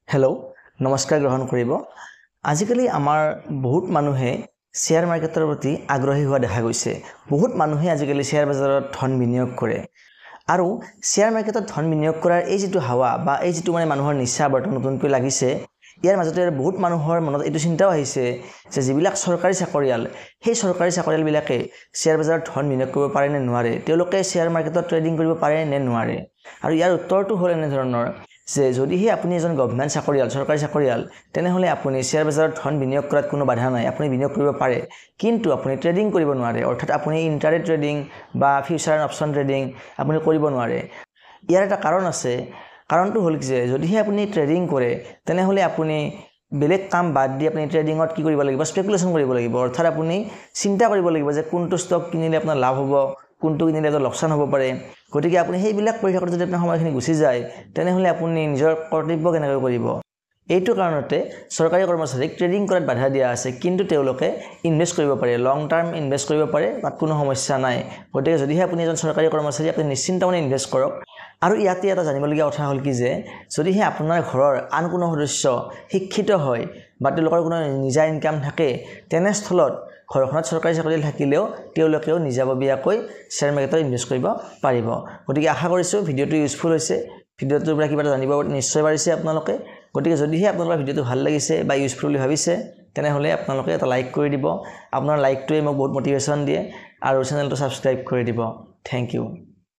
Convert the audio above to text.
hello' নমস্কাৰ গ্ৰহণ কৰিব আজিকালি আমাৰ বহুত মানুহে শেয়াৰ মাৰ্কেটৰ প্ৰতি আগ্ৰহী হোৱা দেখা গৈছে বহুত মানুহে আজিকালি শেয়াৰ বজাৰত ধন বিনিয়োগ কৰে আৰু শেয়াৰ মাৰ্কেটত ধন বিনিয়োগ কৰাৰ এই যেটো হাৱা বা এই যেটো মানুহৰ নিচা বৰ্তমান নতুনকৈ লাগিছে ইয়াৰ মাজতে বহুত মানুহৰ মনত এইটো চিন্তাও আহিছে যে যিবিলাক চৰকাৰী চাকৰিয়াল সেই চৰকাৰী চাকৰিয়াল বিলাকে শেয়াৰ বজাৰত ধন বিনিয়োগ কৰিব পাৰে নে নোৱাৰে তেওঁলোকে শেয়াৰ মাৰ্কেটত ট্ৰেডিং কৰিব পাৰে নে নোৱাৰে আৰু ইয়াৰ উত্তৰটো হ'ল এনে ধৰণৰ যে যদিহে আপুনি এজন গভৰ্ণমেণ্ট চাকৰিয়াল চৰকাৰী চাকৰিয়াল তেনেহলে আপুনি শেয়াৰ বজাৰত ধন বিনিয়োগ কৰাত কোনো বাধা নাই আপুনি বিনিয়োগ কৰিব পাৰে কিন্তু আপুনি ট্ৰেডিং কৰিব নোৱাৰে অৰ্থাৎ আপুনি ইন্টাৰডে ট্ৰেডিং বা ফিউচাৰ অপচন ট্ৰেডিং আপুনি কৰিব নোৱাৰে ইয়াৰ এটা কাৰণ আছে কাৰণটো হ'ল যে যদিহে আপুনি ট্ৰেডিং কৰে তেনেহলে আপুনি বেলেগ কাম বাদ দি আপুনি ট্ৰেডিংত কি কৰিব লাগিব স্পেকুলেশন কৰিব লাগিব অৰ্থাৎ আপুনি চিন্তা কৰিব লাগিব যে কোনটো ষ্টক কিনিলে আপোনাৰ লাভ হ'ব কোনটো কিনিলে লোকসান হ'ব পাৰে গতিকে আপুনি সেইবিলাক কৰি থাকোঁতে যদি আপোনাৰ সময়খিনি গুচি যায় তেনেহলে আপুনি নিজৰ কৰ্তব্য কেনেকৈ কৰিব এইটো কাৰণতে চৰকাৰী কৰ্মচাৰীক ট্ৰেডিং কৰাত বাধা দিয়া আছে কিন্তু তেওঁলোকে ইনভেষ্ট কৰিব পাৰে লং টাৰ্ম ইনভেষ্ট কৰিব পাৰে তাত কোনো সমস্যা নাই গতিকে যদিহে আপুনি এজন চৰকাৰী কৰ্মচাৰী আপুনি নিশ্চিন্তমনে ইনভেষ্ট কৰক আৰু ইয়াতে এটা জানিবলগীয়া কথা হ'ল কি যে যদিহে আপোনাৰ ঘৰৰ আন কোনো সদস্য শিক্ষিত হয় বা তেওঁলোকৰ কোনো নিজা ইনকাম থাকে তেনেস্থলত ঘৰখনত চৰকাৰী চাকৰি থাকিলেও তেওঁলোকেও নিজাববীয়াকৈ শ্বেয়াৰ মাৰ্কেটত ইনভেষ্ট কৰিব পাৰিব গতিকে আশা কৰিছোঁ ভিডিঅ'টো ইউজফুল হৈছে ভিডিঅ'টোৰ পৰা কিবা জানিব নিশ্চয় পাৰিছে আপোনালোকে গতিকে যদিহে আপোনালোকৰ ভিডিঅ'টো ভাল লাগিছে বা ইউজফুল বুলি ভাবিছে তেনেহলে আপোনালোকে এটা লাইক কৰি দিব আপোনাৰ লাইকটোৱে মোক বহুত মটিভেশ্যন দিয়ে আৰু চেনেলটো সাবস্ক্ৰাইব কৰি দিব থ্যাংক ইউ